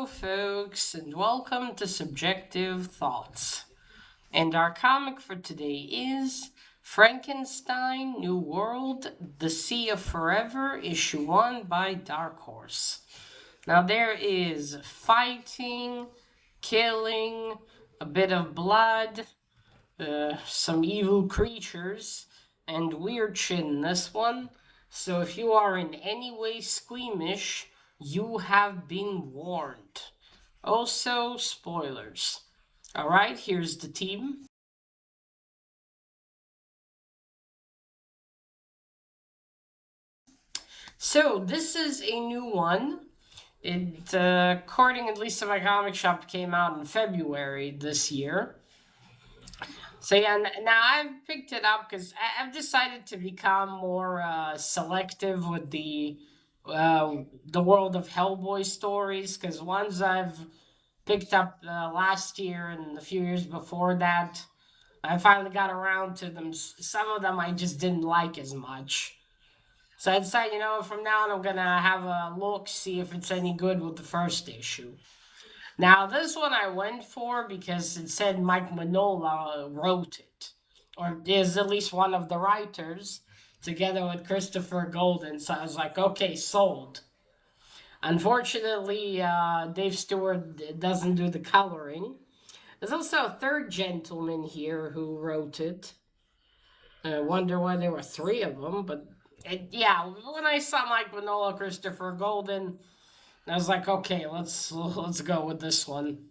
Hello, folks, and welcome to Subjective Thoughts. And our comic for today is Frankenstein, New World, The Sea of Forever, Issue 1 by Dark Horse. Now, there is fighting, killing, a bit of blood, some evil creatures, and weird shit in this one. So if you are in any way squeamish, you have been warned. Also, spoilers. Alright, here's the team. So, this is a new one. It, according at least to my comic shop, came out in February this year. So yeah, now I've picked it up because I've decided to become more selective with the world of Hellboy stories. Because ones I've picked up last year and a few years before that, I finally got around to them. Some of them I just didn't like as much. So I decided, from now on I'm gonna have a look, see if it's any good with the first issue. Now, this one I went for because it said Mike Mignola wrote it, or is at least one of the writers, together with Christopher Golden. So I was like, okay, sold. Unfortunately, Dave Stewart doesn't do the coloring. There's also a third gentleman here who wrote it. I wonder why there were three of them, but yeah, when I saw Mike Mignola, Christopher Golden, I was like, okay, let's go with this one.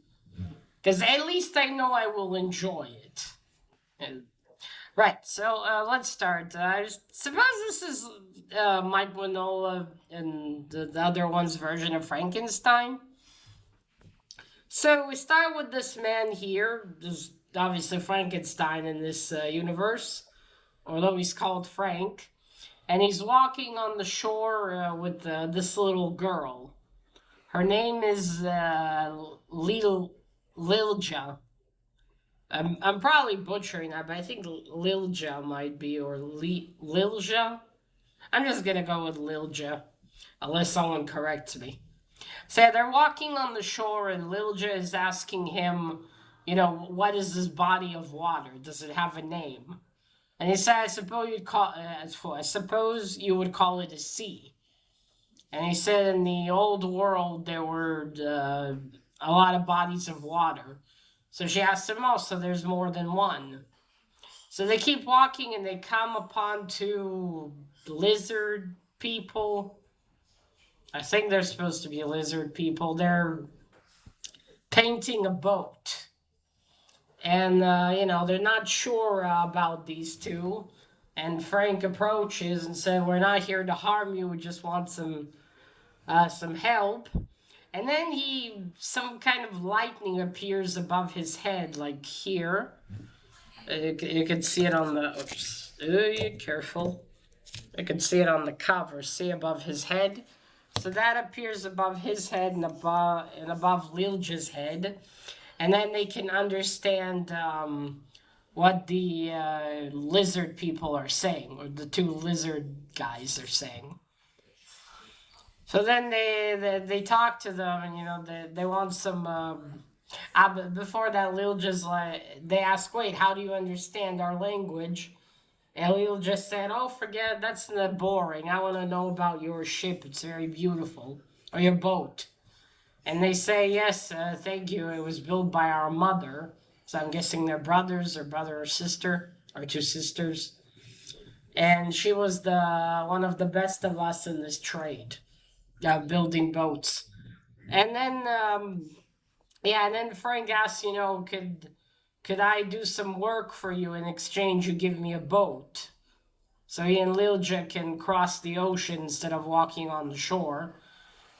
Because at least I know I will enjoy it. And, right, so let's start. I suppose this is Mike Mignola and the other one's version of Frankenstein. So we start with this man here. There's obviously Frankenstein in this universe, although he's called Frank. And he's walking on the shore with this little girl. Her name is Lilja. I'm probably butchering that, but I think Lilja might be, or Lilja. I'm just gonna go with Lilja, unless someone corrects me. So they're walking on the shore, and Lilja is asking him, what is this body of water? Does it have a name? And he said, I suppose you would call it a sea. And he said, in the old world there were a lot of bodies of water. So she asked him, oh, so there's more than one. So they keep walking and they come upon two lizard people. I think they're supposed to be lizard people. They're painting a boat. And, they're not sure about these two. And Frank approaches and said, we're not here to harm you. We just want some help. And then some kind of lightning appears above his head, like here. You can see it on the, oops, careful. You can see it on the cover, see above his head. So that appears above his head and above Lilja's head. And then they can understand what the lizard people are saying, or the two lizard guys are saying. So then they talk to them, and they want some. But before that, Lil just they ask, "Wait, how do you understand our language?" And Lil just said, "Oh, forget that's not boring. I want to know about your ship. It's very beautiful, or your boat." And they say, "Yes, thank you. It was built by our mother." So I'm guessing they're brothers, or brother or sister, or two sisters. And she was the one of the best of us in this trade. Building boats. And then, and then Frank asks, could I do some work for you in exchange? You give me a boat. So he and Lilja can cross the ocean instead of walking on the shore.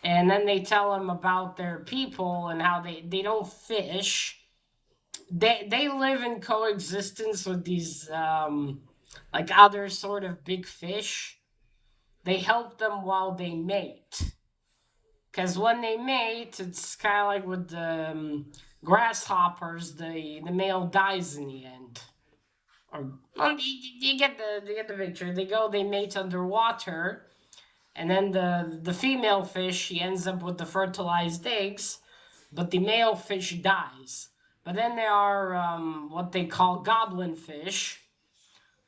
And then they tell him about their people and how they don't fish. They live in coexistence with these, other sort of big fish. They help them while they mate. Because when they mate, it's kind of like with the grasshoppers, the male dies in the end. Or well, you get the picture. They mate underwater, and then the female fish, she ends up with the fertilized eggs. but the male fish dies. But then there are what they call goblin fish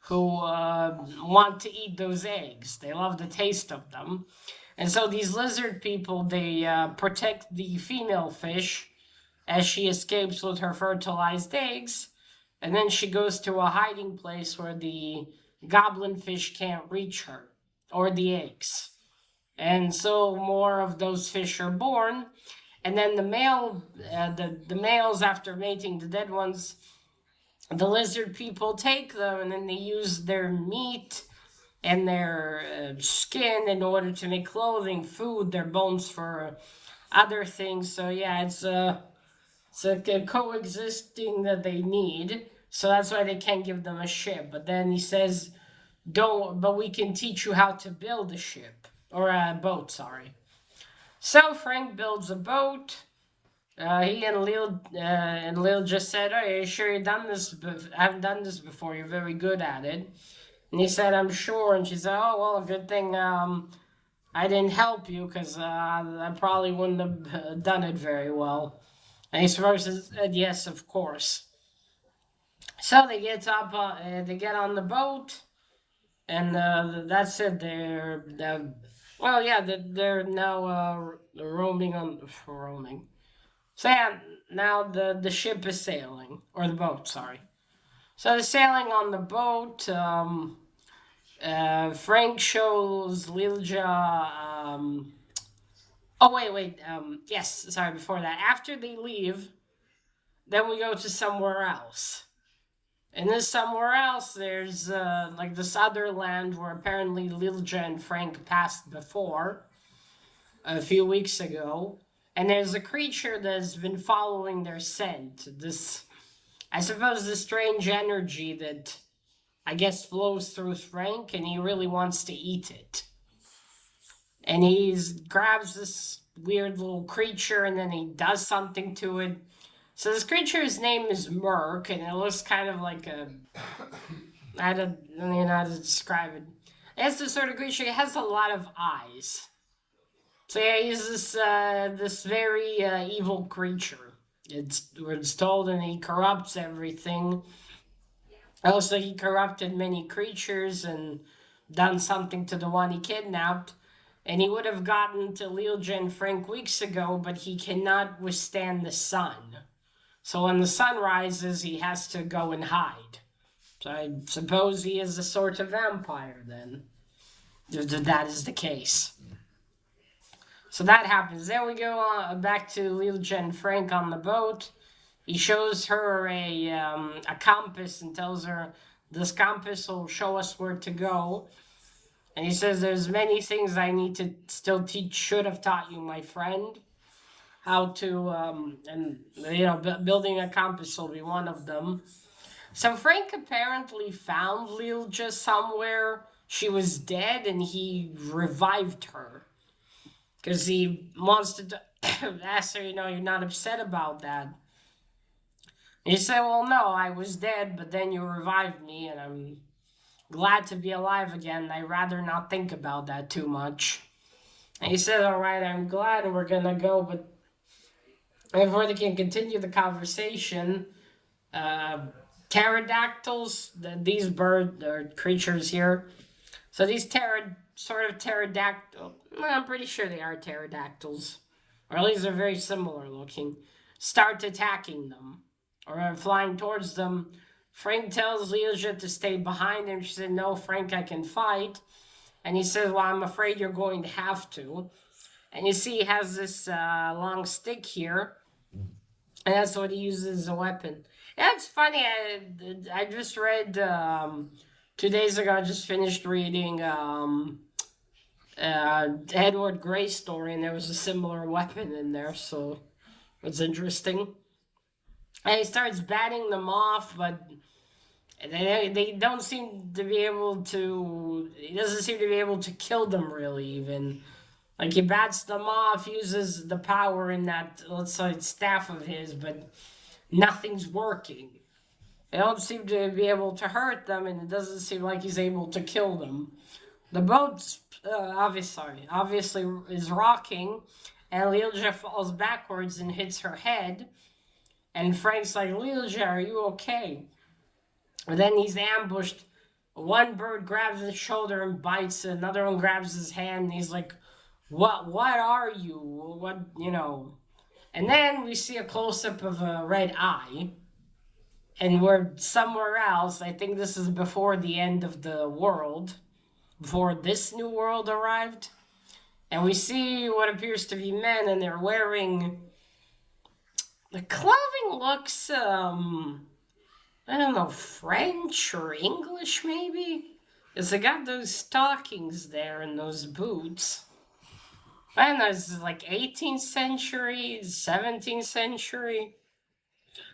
who want to eat those eggs. They love the taste of them. And so these lizard people, they protect the female fish as she escapes with her fertilized eggs. And then she goes to a hiding place where the goblin fish can't reach her or the eggs. And so more of those fish are born. And then the males, after mating the dead ones, the lizard people take them and then they use their meat and their skin in order to make clothing, food, their bones for other things. So yeah, it's a coexisting that they need. So that's why they can't give them a ship. But then he says, "Don't." But we can teach you how to build a ship or a boat. Sorry. So Frank builds a boat. He and Lil just said, "Oh, are you sure you've done this? I haven't done this before. You're very good at it." And he said, "I'm sure." And she said, "Oh, well, good thing I didn't help you because I probably wouldn't have done it very well." And he said, "Yes, of course." So they get up, they get on the boat, and that's it. Well, yeah, they're now roaming. So yeah, now the ship is sailing, or the boat, sorry. So they're sailing on the boat. Frank shows Lilja. Oh wait. Yes, sorry. Before that, after they leave, then we go to somewhere else. And this somewhere else, there's like this other land where apparently Lilja and Frank passed before a few weeks ago. And there's a creature that's been following their scent. This, I suppose, the strange energy that I guess flows through Frank, and he really wants to eat it. And he grabs this weird little creature, and then he does something to it. So this creature's name is Merc, and it looks kind of like a, I don't know how to describe it. It's the sort of creature. It has a lot of eyes. So yeah, he's this very evil creature. It's told, and he corrupts everything. Also, he corrupted many creatures and done something to the one he kidnapped. And he would have gotten to Leelja and Frank weeks ago, but he cannot withstand the sun. So when the sun rises, he has to go and hide. So I suppose he is a sort of vampire then, if that is the case. So that happens. Then we go back to Leelja and Frank on the boat. He shows her a compass and tells her this compass will show us where to go. And he says there's many things I need to still teach, should have taught you, my friend. How to, building a compass will be one of them. So Frank apparently found Lilja somewhere. She was dead and he revived her. Because he wants to ask her, you're not upset about that. He said, well, no, I was dead, but then you revived me, and I'm glad to be alive again. I'd rather not think about that too much. And he said, all right, I'm glad, and we're going to go, but before they can continue the conversation, pterodactyls, these bird or creatures here, so these pterodactyl, I'm pretty sure they are pterodactyls, or at least they're very similar looking, start attacking them. Or flying towards them. Frank tells Leisha to stay behind him. She said, no, Frank, I can fight. And he says, well, I'm afraid you're going to have to. And you see he has this long stick here. And that's what he uses as a weapon. Yeah, it's funny. I just read 2 days ago, I just finished reading Edward Gray's story. And there was a similar weapon in there. So it's interesting. And he starts batting them off, but they don't seem to be able to. He doesn't seem to be able to kill them really, even. Like he bats them off, uses the power in that, let's say, staff of his, but nothing's working. They don't seem to be able to hurt them, and it doesn't seem like he's able to kill them. The boat's obviously is rocking, and Lilja falls backwards and hits her head. And Frank's like, Lilja, are you okay? And then he's ambushed. One bird grabs his shoulder and bites. Another one grabs his hand. And he's like, What are you? What, you know? And then we see a close up of a red eye. And we're somewhere else. I think this is before the end of the world, before this new world arrived. And we see what appears to be men, and they're wearing. The clothing looks, I don't know, French or English maybe? Because they got those stockings there and those boots. I don't know, it's like 18th century, 17th century.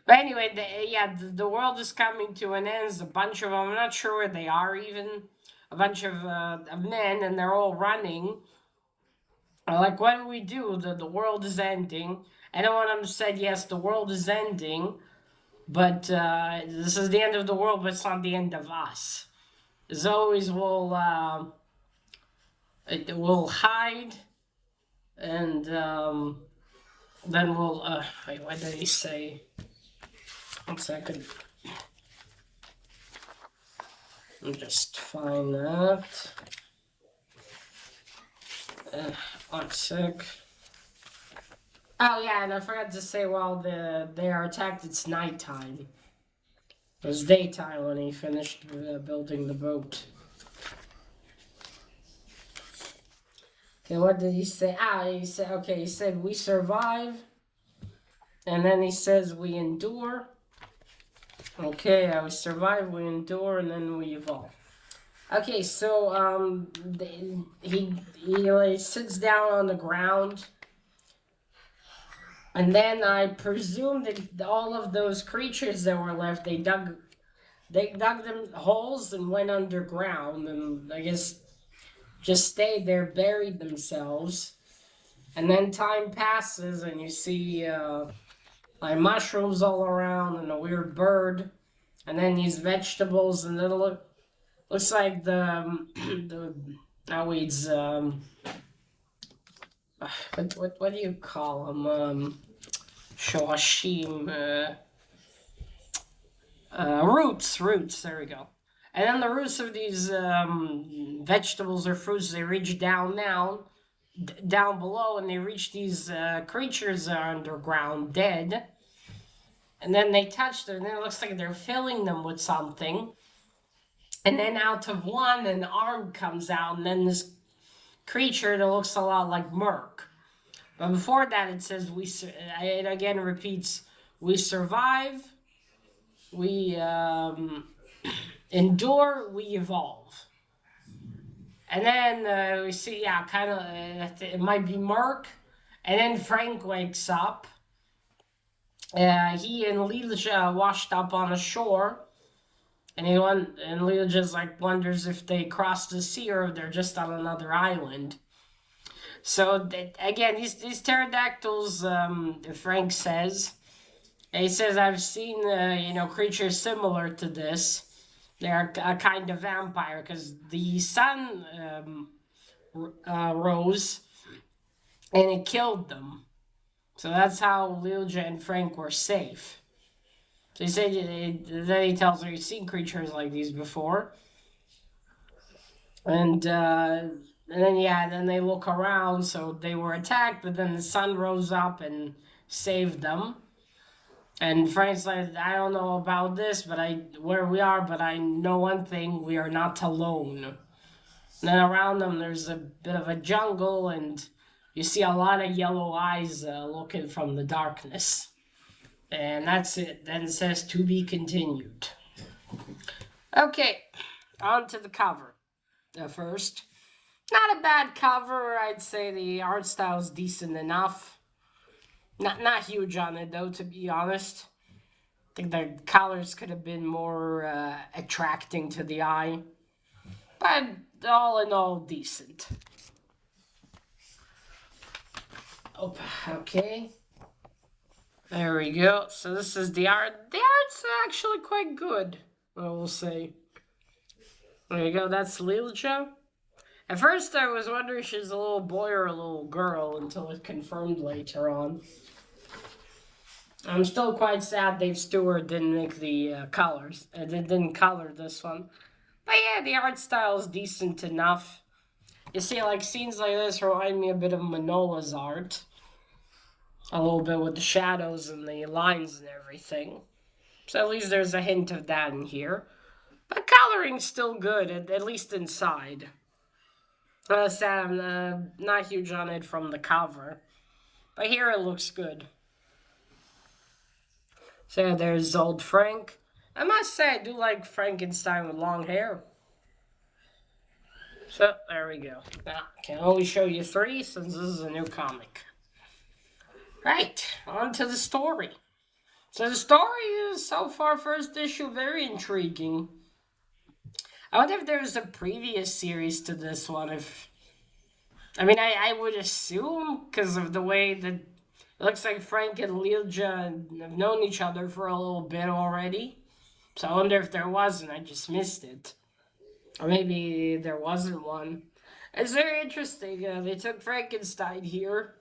But anyway, the world is coming to an end. There's a bunch of them, I'm not sure where they are even. A bunch of men, and they're all running. Like, what do we do? The world is ending. And one of them said, yes, the world is ending. But this is the end of the world, but it's not the end of us. As always, we'll hide, and then we'll. Wait, what did he say? 1 second. Let me just find that. 1 sec. Oh yeah, and I forgot to say while they are attacked, it's nighttime. It was daytime when he finished building the boat. Okay, what did he say? He said we survive. And then he says we endure. Okay, we survive, we endure, and then we evolve. Okay, so he sits down on the ground. And then I presume that all of those creatures that were left, they dug them holes and went underground, and I guess just stayed there, buried themselves. And then time passes, and you see like mushrooms all around, and a weird bird, and then these vegetables, and it looks like the weeds. What do you call them? Shoashim. Roots. There we go. And then the roots of these vegetables or fruits, they reach down below, and they reach these creatures that are underground, dead. And then they touch them, and then it looks like they're filling them with something. And then out of one, an arm comes out, and then this creature that looks a lot like Merc. But before that, it says it again repeats, we survive, we endure, we evolve. And then we see, kind of, it might be Merc. And then Frank wakes up. He and Lilja washed up on a shore. And Lilja's like wonders if they crossed the sea or if they're just on another island. So again, these pterodactyls, Frank says, he says, I've seen creatures similar to this. They're a kind of vampire because the sun rose and it killed them. So that's how Lilja and Frank were safe. So he said, then he tells her he's seen creatures like these before. And then they look around, so they were attacked, but then the sun rose up and saved them. And Frank's like, I don't know about this, but where we are, but I know one thing, we are not alone. And then around them, there's a bit of a jungle, and you see a lot of yellow eyes looking from the darkness. And that's it. Then it says, to be continued. Okay, on to the cover. First, not a bad cover. I'd say the art style is decent enough. Not huge on it though, to be honest. I think the colors could have been more attracting to the eye, but all in all, decent. Oh, okay. There we go. So this is the art. The art's actually quite good, I will say. There you go. That's Lilja. At first, I was wondering if she's a little boy or a little girl until it confirmed later on. I'm still quite sad Dave Stewart didn't make the colors. Didn't color this one. But yeah, the art style is decent enough. You see, like, scenes like this remind me a bit of Manola's art. A little bit with the shadows and the lines and everything. So at least there's a hint of that in here. But coloring's still good, at least inside. Sad I'm not huge on it from the cover. But here it looks good. So there's old Frank. I must say, I do like Frankenstein with long hair. So there we go. Now, I can only show you 3 since this is a new comic. Right, on to the story. So the story is, so far, first issue, very intriguing. I wonder if there's a previous series to this one. I would assume, because of the way that it looks like Frank and Lilja have known each other for a little bit already. So I wonder if there wasn't, I just missed it. Or maybe there wasn't one. It's very interesting. They took Frankenstein here.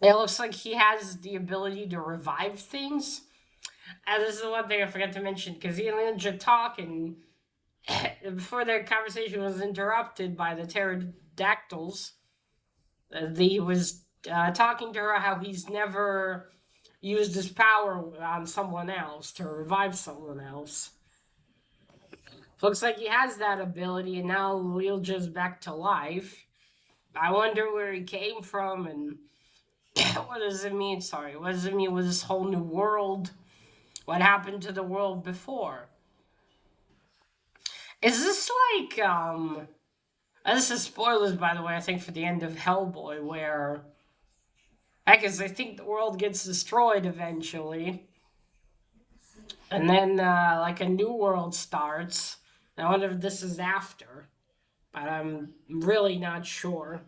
It looks like he has the ability to revive things. And this is one thing I forgot to mention, because he and Lilja talk, and before their conversation was interrupted by the pterodactyls, he was talking to her how he's never used his power on someone else to revive someone else. Looks like he has that ability, and now Lilja's back to life. I wonder where he came from, and what does it mean? Sorry, what does it mean with this whole new world? What happened to the world before? Is this like, this is spoilers, by the way, I think, for the end of Hellboy, where, I guess I think the world gets destroyed eventually, and then, like, a new world starts. I wonder if this is after, but I'm really not sure.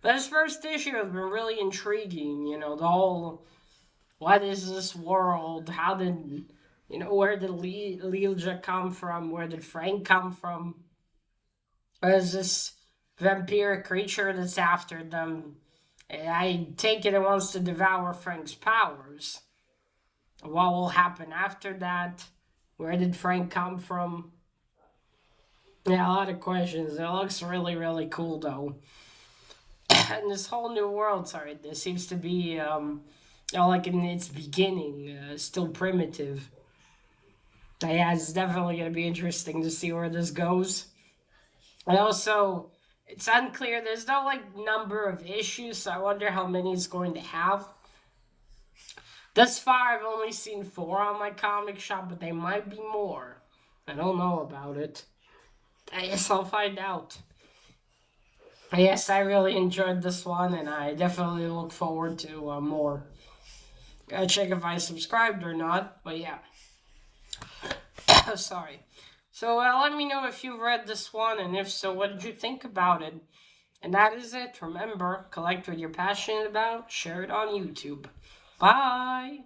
But this first issue has been really intriguing, the whole, what is this world? How did, where did Lilja come from? Where did Frank come from? Or is this vampiric creature that's after them? I take it wants to devour Frank's powers. What will happen after that? Where did Frank come from? Yeah, a lot of questions. It looks really, really cool, though. And this whole new world, sorry, this seems to be, like in its beginning, still primitive. Yeah, it's definitely going to be interesting to see where this goes. And also, it's unclear. There's no, like, number of issues, so I wonder how many it's going to have. Thus far, I've only seen 4 on my comic shop, but there might be more. I don't know about it. I guess I'll find out. Yes, I really enjoyed this one, and I definitely look forward to more. Gotta check if I subscribed or not, but yeah. Sorry. So let me know if you read this one, and if so, what did you think about it? And that is it. Remember, collect what you're passionate about, share it on YouTube. Bye!